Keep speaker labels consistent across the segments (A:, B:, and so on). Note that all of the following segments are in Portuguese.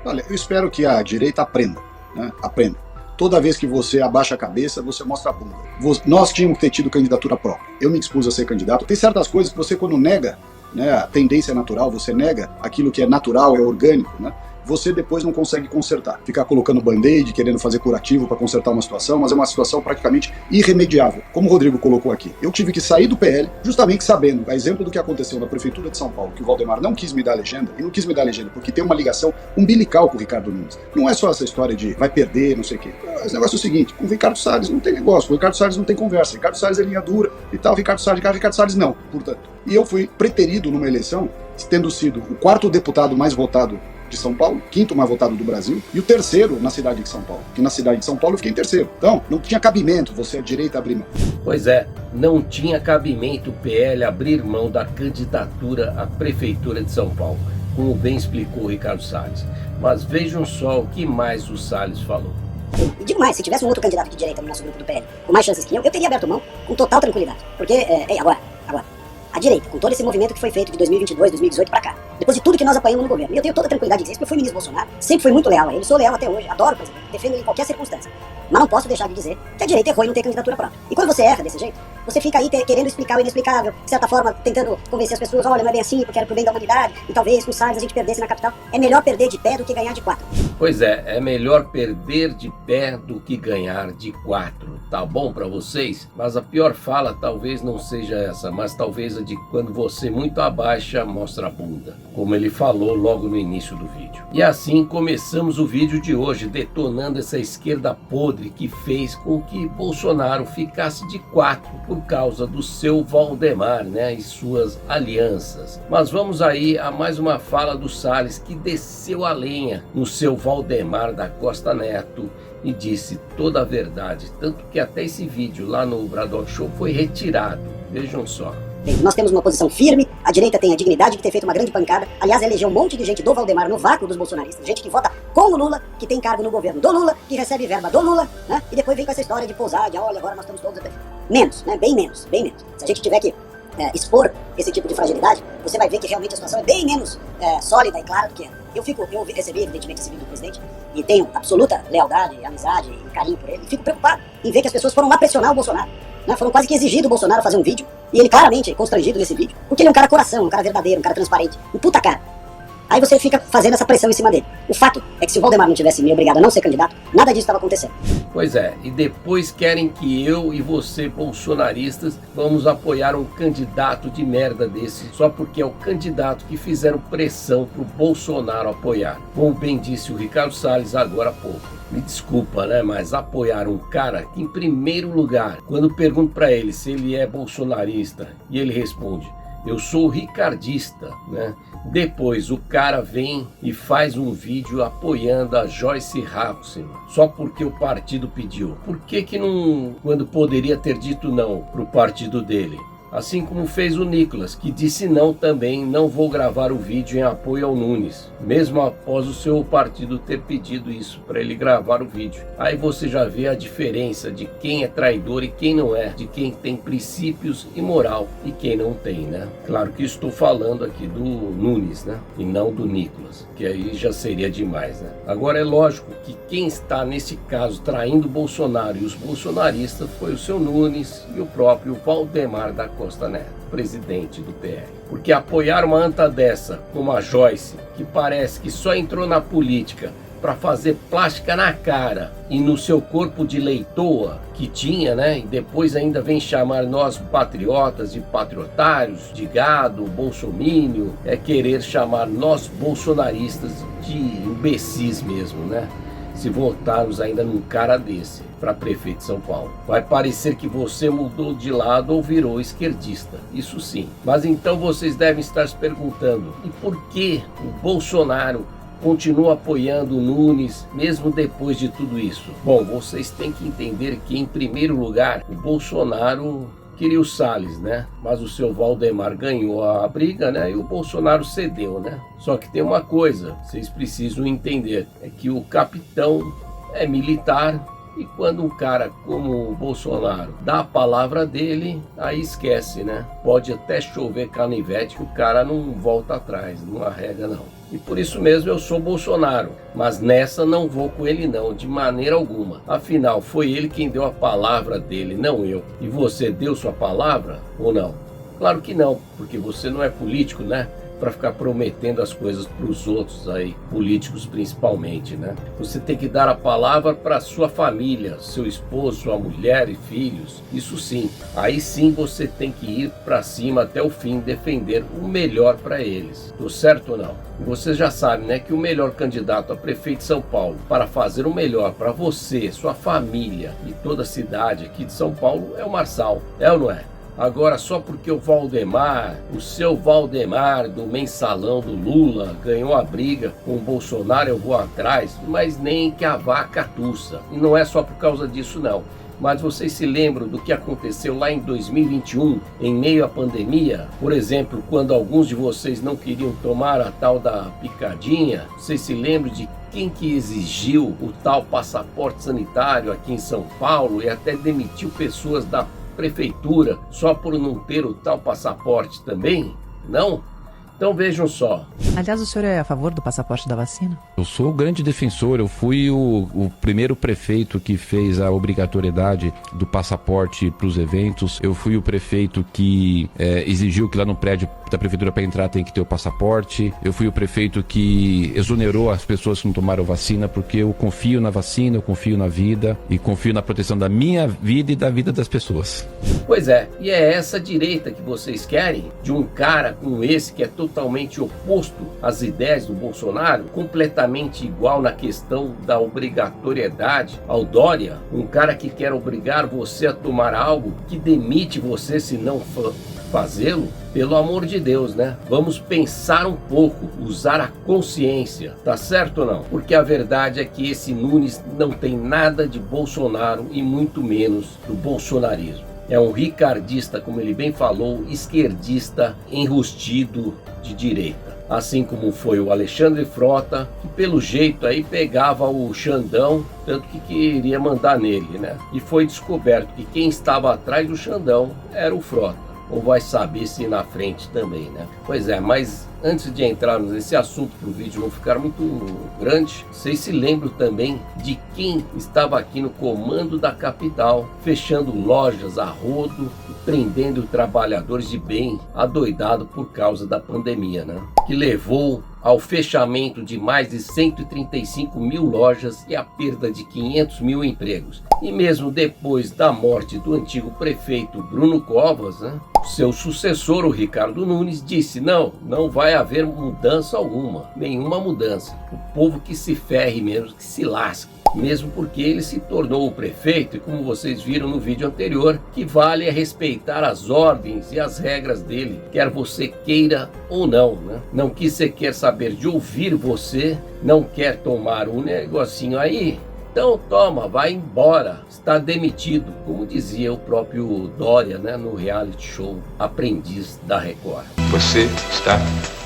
A: Olha, eu espero que a direita aprenda, né? Aprenda. Toda vez que você abaixa a cabeça, você mostra a bunda. Nós tínhamos que ter tido candidatura própria. Eu me expus a ser candidato. Tem certas coisas que você, quando nega, né, a tendência natural, você nega aquilo que é natural, é orgânico, né? Você depois não consegue consertar. Ficar colocando band-aid, querendo fazer curativo para consertar uma situação, mas é uma situação praticamente irremediável. Como o Rodrigo colocou aqui, eu tive que sair do PL justamente sabendo, a exemplo do que aconteceu na Prefeitura de São Paulo, que o Valdemar não quis me dar legenda, e não quis me dar legenda porque tem uma ligação umbilical com o Ricardo Nunes. Não é só essa história de vai perder, não sei o quê. Esse negócio é o seguinte, com o Ricardo Salles não tem negócio, com o Ricardo Salles não tem conversa, o Ricardo Salles é linha dura e tal, Ricardo Salles não, portanto. E eu fui preterido numa eleição, tendo sido o 4º deputado mais votado de São Paulo, 5º mais votado do Brasil, e o 3º na cidade de São Paulo. Que na cidade de São Paulo eu fiquei em 3º. Então, não tinha cabimento você, a direita, abrir mão.
B: Pois é, não tinha cabimento o PL abrir mão da candidatura à Prefeitura de São Paulo, como bem explicou o Ricardo Salles. Mas vejam só o que mais o Salles falou.
C: E digo mais, se tivesse um outro candidato de direita no nosso grupo do PL, com mais chances que eu teria aberto mão com total tranquilidade. Porque, agora, a direita, com todo esse movimento que foi feito de 2022, 2018 pra cá, depois de tudo que nós apanhamos no governo, e eu tenho toda a tranquilidade de dizer isso, porque eu fui ministro Bolsonaro, sempre fui muito leal a ele, sou leal até hoje, adoro o presidente, defendo ele em qualquer circunstância. Mas não posso deixar de dizer que a direita errou em não ter candidatura própria. E quando você erra desse jeito, você fica aí querendo explicar o inexplicável, de certa forma tentando convencer as pessoas, olha, não é bem assim, porque era pro bem da humanidade, e talvez com o Salles a gente perdesse na capital. É melhor perder de pé do que ganhar de 4.
B: Pois é melhor perder de pé do que ganhar de 4. Tá bom pra vocês? Mas a pior fala talvez não seja essa, mas talvez a de quando você muito abaixa mostra a bunda, como ele falou logo no início do vídeo. E assim começamos o vídeo de hoje, detonando essa esquerda podre que fez com que Bolsonaro ficasse de 4 por causa do seu Valdemar, né, e suas alianças. Mas vamos aí a mais uma fala do Salles, que desceu a lenha no seu Valdemar da Costa Neto e disse toda a verdade, tanto que até esse vídeo lá no Braddock Show foi retirado. Vejam só.
C: Nós temos uma posição firme, a direita tem a dignidade de ter feito uma grande pancada, aliás, elegeu um monte de gente do Valdemar no vácuo dos bolsonaristas, gente que vota com o Lula, que tem cargo no governo do Lula, que recebe verba do Lula, né? E depois vem com essa história de pousar, de olha, agora nós estamos todos... Menos, né? Bem menos, bem menos. Se a gente tiver que expor esse tipo de fragilidade, você vai ver que realmente a situação é bem menos sólida e clara do que era. Eu recebi evidentemente esse vídeo do presidente e tenho absoluta lealdade, amizade e carinho por ele, e fico preocupado em ver que as pessoas foram lá pressionar o Bolsonaro, né? Foram quase que exigir do Bolsonaro fazer um vídeo, e ele claramente constrangido nesse vídeo, porque ele é um cara coração, um cara verdadeiro, um cara transparente, um puta cara. Aí você fica fazendo essa pressão em cima dele. O fato é que se o Valdemar não tivesse me obrigado a não ser candidato, nada disso estava acontecendo.
B: Pois é, e depois querem que eu e você, bolsonaristas, vamos apoiar um candidato de merda desse, só porque é o candidato que fizeram pressão pro Bolsonaro apoiar. Como bem disse o Ricardo Salles agora há pouco. Me desculpa, né, mas apoiar um cara que, em primeiro lugar, quando pergunto para ele se ele é bolsonarista, e ele responde, eu sou ricardista, né? Depois o cara vem e faz um vídeo apoiando a Joyce Hasselmann, só porque o partido pediu. Por que não, quando poderia ter dito não pro partido dele? Assim como fez o Nicolas, que disse não também, não vou gravar o vídeo em apoio ao Nunes, mesmo após o seu partido ter pedido isso, para ele gravar o vídeo. Aí você já vê a diferença de quem é traidor e quem não é, de quem tem princípios e moral e quem não tem, né? Claro que estou falando aqui do Nunes, né? E não do Nicolas, que aí já seria demais, né? Agora é lógico que quem está nesse caso traindo o Bolsonaro e os bolsonaristas foi o seu Nunes e o próprio Valdemar da Costa Neto, presidente do PL. Porque apoiar uma anta dessa, como a Joyce, que parece que só entrou na política para fazer plástica na cara e no seu corpo de leitoa que tinha, né? E depois ainda vem chamar nós patriotas de patriotários, de gado, bolsomínio, é querer chamar nós bolsonaristas de imbecis mesmo, né? Se votarmos ainda num cara desse para prefeito de São Paulo. Vai parecer que você mudou de lado ou virou esquerdista, isso sim. Mas então vocês devem estar se perguntando, e por que o Bolsonaro continua apoiando o Nunes, mesmo depois de tudo isso? Bom, vocês têm que entender que, em primeiro lugar, o Bolsonaro queria o Salles, né? Mas o seu Valdemar ganhou a briga, né? E o Bolsonaro cedeu, né? Só que tem uma coisa, vocês precisam entender, é que o capitão é militar, e quando um cara como o Bolsonaro dá a palavra dele, aí esquece, né? Pode até chover canivete que o cara não volta atrás, não arrega não. E por isso mesmo eu sou Bolsonaro. Mas nessa não vou com ele não, de maneira alguma. Afinal, foi ele quem deu a palavra dele, não eu. E você deu sua palavra ou não? Claro que não, porque você não é político, né? Para ficar prometendo as coisas para os outros aí, políticos principalmente, né? Você tem que dar a palavra para sua família, seu esposo, sua mulher e filhos, isso sim. Aí sim você tem que ir para cima até o fim, defender o melhor para eles. Tô certo ou não? E você já sabe, né, que o melhor candidato a prefeito de São Paulo para fazer o melhor para você, sua família e toda a cidade aqui de São Paulo é o Marçal, é ou não é? Agora, só porque o Valdemar, o seu Valdemar do mensalão do Lula, ganhou a briga com o Bolsonaro, eu vou atrás, mas nem que a vaca tussa. E não é só por causa disso, não. Mas vocês se lembram do que aconteceu lá em 2021, em meio à pandemia? Por exemplo, quando alguns de vocês não queriam tomar a tal da picadinha, vocês se lembram de quem que exigiu o tal passaporte sanitário aqui em São Paulo e até demitiu pessoas da prefeitura só por não ter o tal passaporte também? Não? Então vejam só.
D: Aliás, o senhor é a favor do passaporte da vacina?
E: Eu sou o grande defensor, eu fui o primeiro prefeito que fez a obrigatoriedade do passaporte para os eventos, eu fui o prefeito que exigiu que lá no prédio da prefeitura para entrar tem que ter o passaporte, eu fui o prefeito que exonerou as pessoas que não tomaram vacina, porque eu confio na vacina, eu confio na vida e confio na proteção da minha vida e da vida das pessoas.
B: Pois é, e é essa direita que vocês querem? De um cara como esse que é totalmente oposto às ideias do Bolsonaro, completamente igual na questão da obrigatoriedade ao Dória, um cara que quer obrigar você a tomar algo que demite você se não fazê-lo? Pelo amor de Deus, né? Vamos pensar um pouco, usar a consciência, tá certo ou não? Porque a verdade é que esse Nunes não tem nada de Bolsonaro e muito menos do bolsonarismo. É um ricardista, como ele bem falou, esquerdista, enrustido de direita. Assim como foi o Alexandre Frota, que pelo jeito aí pegava o Xandão, tanto que queria mandar nele, né? E foi descoberto que quem estava atrás do Xandão era o Frota. Ou vai saber se na frente também, né? Pois é, mas antes de entrarmos nesse assunto para o vídeo não ficar muito grande, vocês se lembram também de quem estava aqui no comando da capital, fechando lojas a rodo e prendendo trabalhadores de bem adoidado por causa da pandemia, né? Que levou ao fechamento de mais de 135 mil lojas e a perda de 500 mil empregos. E mesmo depois da morte do antigo prefeito Bruno Covas, né, seu sucessor, o Ricardo Nunes, disse: não vai haver mudança alguma, nenhuma mudança. O povo que se ferre mesmo, que se lasque. Mesmo porque ele se tornou o prefeito e, como vocês viram no vídeo anterior, que vale é respeitar as ordens e as regras dele, quer você queira ou não, né? Não que você quer saber de ouvir você, não quer tomar um negocinho aí, então toma, vai embora, está demitido, como dizia o próprio Dória, né, no reality show Aprendiz da Record.
F: Você está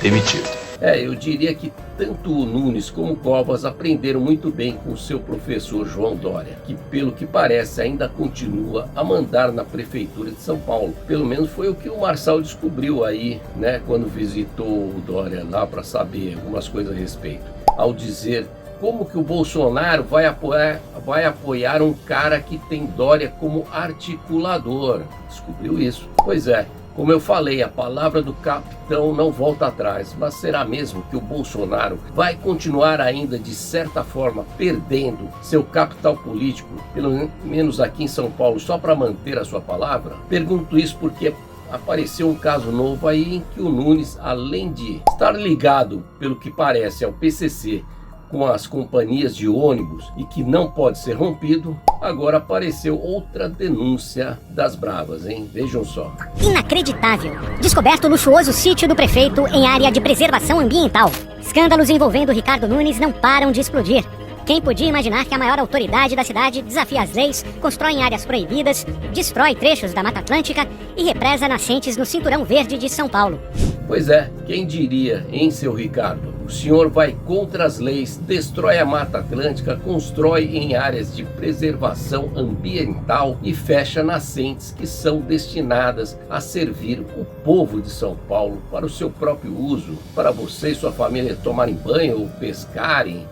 F: demitido.
B: Eu diria que tanto o Nunes como o Covas aprenderam muito bem com o seu professor João Dória, que pelo que parece ainda continua a mandar na prefeitura de São Paulo. Pelo menos foi o que o Marçal descobriu aí, né, quando visitou o Dória lá para saber algumas coisas a respeito. Ao dizer como que o Bolsonaro vai apoiar um cara que tem Dória como articulador. Descobriu isso. Pois é. Como eu falei, a palavra do capitão não volta atrás, mas será mesmo que o Bolsonaro vai continuar ainda de certa forma perdendo seu capital político, pelo menos aqui em São Paulo, só para manter a sua palavra? Pergunto isso porque apareceu um caso novo aí em que o Nunes, além de estar ligado, pelo que parece, ao PCC, com as companhias de ônibus e que não pode ser rompido, agora apareceu outra denúncia das bravas, hein? Vejam só.
G: Inacreditável! Descoberto o luxuoso sítio do prefeito em área de preservação ambiental. Escândalos envolvendo Ricardo Nunes não param de explodir. Quem podia imaginar que a maior autoridade da cidade desafia as leis, constrói em áreas proibidas, destrói trechos da Mata Atlântica e represa nascentes no Cinturão Verde de São Paulo?
B: Pois é, quem diria, hein, seu Ricardo? O senhor vai contra as leis, destrói a Mata Atlântica, constrói em áreas de preservação ambiental e fecha nascentes que são destinadas a servir o povo de São Paulo para o seu próprio uso, para você e sua família tomarem banho ou pescarem,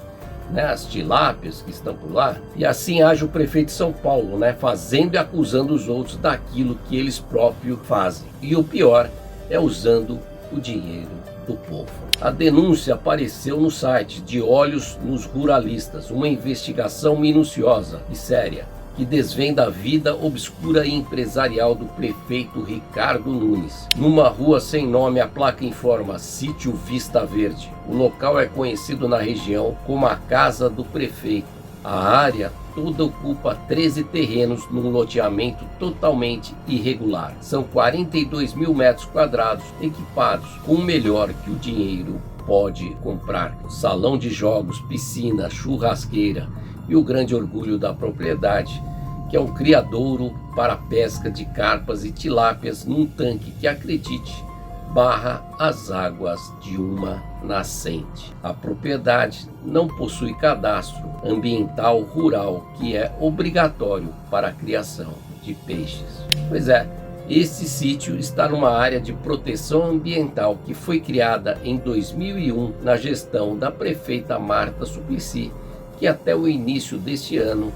B: né, as tilápias que estão por lá. E assim age o prefeito de São Paulo, né, fazendo e acusando os outros daquilo que eles próprios fazem. E o pior é usando o dinheiro do povo. A denúncia apareceu no site De Olhos nos Ruralistas, uma investigação minuciosa e séria que desvenda a vida obscura e empresarial do prefeito Ricardo Nunes. Numa rua sem nome, a placa informa Sítio Vista Verde. O local é conhecido na região como a Casa do Prefeito. A área toda ocupa 13 terrenos num loteamento totalmente irregular. São 42 mil metros quadrados equipados com o melhor que o dinheiro pode comprar. Salão de jogos, piscina, churrasqueira e o grande orgulho da propriedade, que é um criadouro para pesca de carpas e tilápias num tanque que, acredite, barra as águas de uma nascente. A propriedade não possui cadastro ambiental rural, que é obrigatório para a criação de peixes. Pois é, esse sítio está numa área de proteção ambiental que foi criada em 2001 na gestão da prefeita Marta Suplicy, que até o início deste ano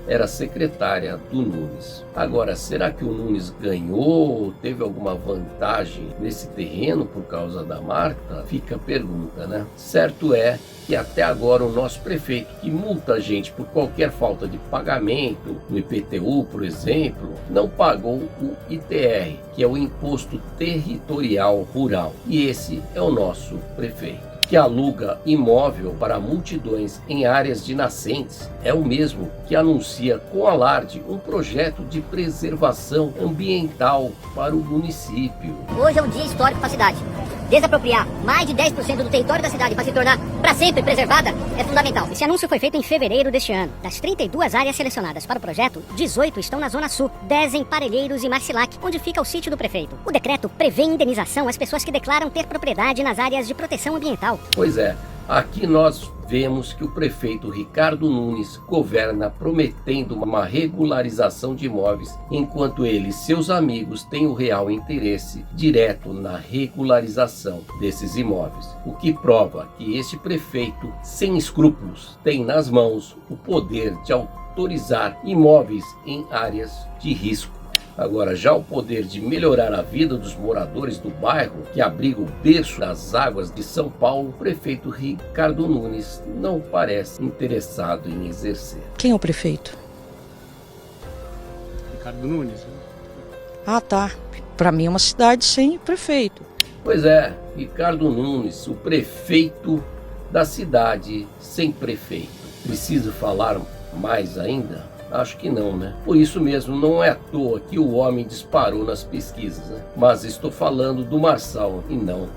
B: era secretária do Nunes. Agora, será que o Nunes ganhou, teve alguma vantagem nesse terreno por causa da Marta? Fica a pergunta, né? Certo é que até agora o nosso prefeito, que multa a gente por qualquer falta de pagamento, no IPTU, por exemplo, não pagou o ITR, que é o Imposto Territorial Rural. E esse é o nosso prefeito, que aluga imóvel para multidões em áreas de nascentes. É o mesmo que anuncia com alarde um projeto de preservação ambiental para o município.
G: Hoje é um dia histórico para a cidade. Desapropriar mais de 10% do território da cidade para se tornar para sempre preservada é fundamental. Esse anúncio foi feito em fevereiro deste ano. Das 32 áreas selecionadas para o projeto, 18 estão na Zona Sul, 10 em Parelheiros e Marcilac, onde fica o sítio do prefeito. O decreto prevê indenização às pessoas que declaram ter propriedade nas áreas de proteção ambiental.
B: Pois é, aqui nós vemos que o prefeito Ricardo Nunes governa prometendo uma regularização de imóveis, enquanto ele e seus amigos têm o real interesse direto na regularização desses imóveis. O que prova que este prefeito, sem escrúpulos, tem nas mãos o poder de autorizar imóveis em áreas de risco. Agora, já o poder de melhorar a vida dos moradores do bairro, que abriga o berço das águas de São Paulo, o prefeito Ricardo Nunes não parece interessado em exercer.
H: Quem é o prefeito?
I: Ricardo Nunes.
H: Ah, tá. Para mim é uma cidade sem prefeito.
B: Pois é, Ricardo Nunes, o prefeito da cidade sem prefeito. Preciso falar mais ainda? Acho que não, né? Por isso mesmo, não é à toa que o homem disparou nas pesquisas, né? Mas estou falando do Marçal e não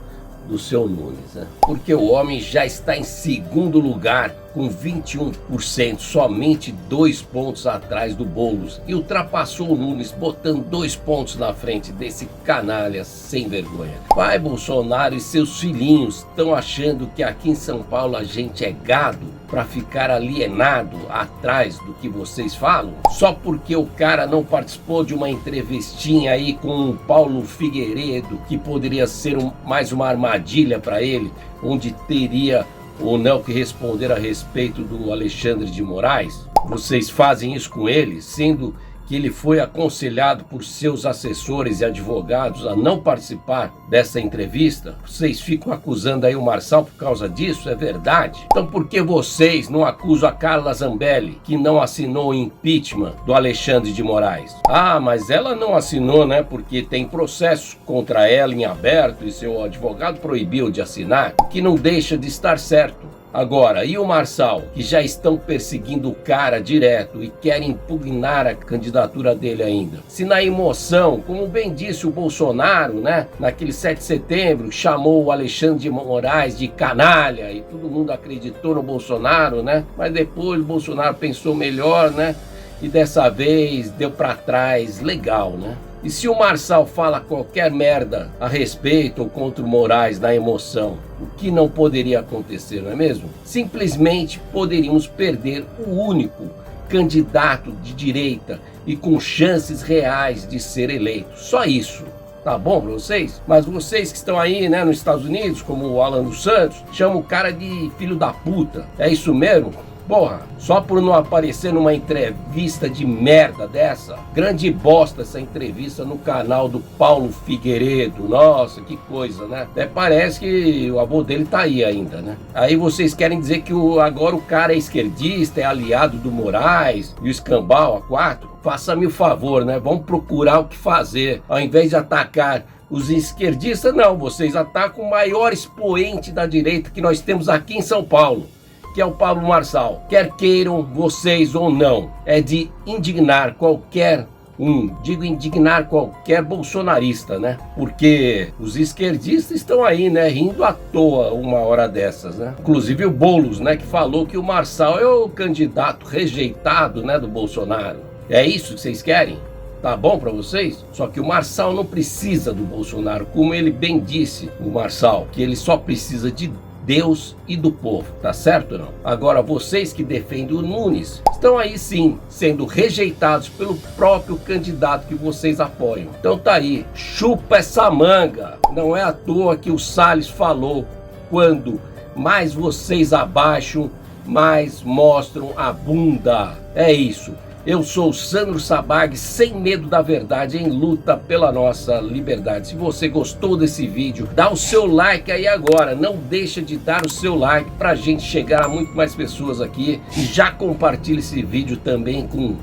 B: do seu Nunes, né? Porque o homem já está em segundo lugar com 21%, somente 2 pontos atrás do Boulos, e ultrapassou o Nunes, botando 2 pontos na frente desse canalha sem vergonha. Vai, Bolsonaro e seus filhinhos estão achando que aqui em São Paulo a gente é gado para ficar alienado atrás do que vocês falam? Só porque o cara não participou de uma entrevistinha aí com o Paulo Figueiredo, que poderia ser mais uma armadilha para ele, onde teria ou não que responder a respeito do Alexandre de Moraes? Vocês fazem isso com ele, sendo que ele foi aconselhado por seus assessores e advogados a não participar dessa entrevista? Vocês ficam acusando aí o Marçal por causa disso? É verdade? Então por que vocês não acusam a Carla Zambelli, que não assinou o impeachment do Alexandre de Moraes? Ah, mas ela não assinou, né? Porque tem processo contra ela em aberto e seu advogado proibiu de assinar, o que não deixa de estar certo. Agora, e o Marçal, que já estão perseguindo o cara direto e querem impugnar a candidatura dele ainda? Se na emoção, como bem disse o Bolsonaro, né, naquele 7 de setembro, chamou o Alexandre de Moraes de canalha e todo mundo acreditou no Bolsonaro, né? Mas depois o Bolsonaro pensou melhor, né? E dessa vez deu para trás legal, né? E se o Marçal fala qualquer merda a respeito ou contra o Moraes na emoção, o que não poderia acontecer, não é mesmo? Simplesmente poderíamos perder o único candidato de direita e com chances reais de ser eleito. Só isso. Tá bom pra vocês? Mas vocês que estão aí, né, nos Estados Unidos, como o Alan dos Santos, chamam o cara de filho da puta. É isso mesmo? Porra, só por não aparecer numa entrevista de merda dessa, grande bosta essa entrevista no canal do Paulo Figueiredo, nossa, que coisa, né? Até parece que o avô dele tá aí ainda, né? Aí vocês querem dizer que agora o cara é esquerdista, é aliado do Moraes e o escambau a 4? Faça-me o favor, né? Vamos procurar o que fazer, ao invés de atacar os esquerdistas, não, vocês atacam o maior expoente da direita que nós temos aqui em São Paulo, que é o Pablo Marçal. Quer queiram vocês ou não, é de indignar qualquer indignar qualquer bolsonarista, né? Porque os esquerdistas estão aí, né, rindo à toa uma hora dessas, né? Inclusive o Boulos, né, que falou que o Marçal é o candidato rejeitado, né, do Bolsonaro. É isso que vocês querem? Tá bom pra vocês? Só que o Marçal não precisa do Bolsonaro, como ele bem disse, o Marçal, que ele só precisa de Deus e do povo, tá certo ou não? Agora, vocês que defendem o Nunes estão aí sim, sendo rejeitados pelo próprio candidato que vocês apoiam. Então tá aí, chupa essa manga. Não é à toa que o Salles falou, quando mais vocês abaixam, mais mostram a bunda. É isso. Eu sou o Sandro Sabag, sem medo da verdade, em luta pela nossa liberdade. Se você gostou desse vídeo, dá o seu like aí agora. Não deixa de dar o seu like pra gente chegar a muito mais pessoas aqui. E já compartilha esse vídeo também com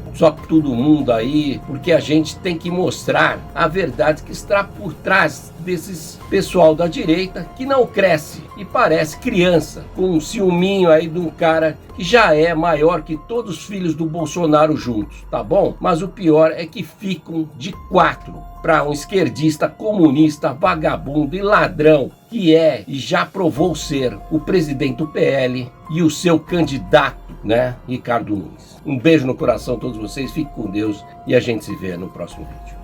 B: todo mundo aí, porque a gente tem que mostrar a verdade que está por trás desses pessoal da direita que não cresce e parece criança, com um ciúminho aí de um cara que já é maior que todos os filhos do Bolsonaro juntos, tá bom? Mas o pior é que ficam de 4 para um esquerdista, comunista, vagabundo e ladrão que é e já provou ser o presidente do PL e o seu candidato, né, Ricardo Nunes. Um beijo no coração a todos vocês, fiquem com Deus e a gente se vê no próximo vídeo.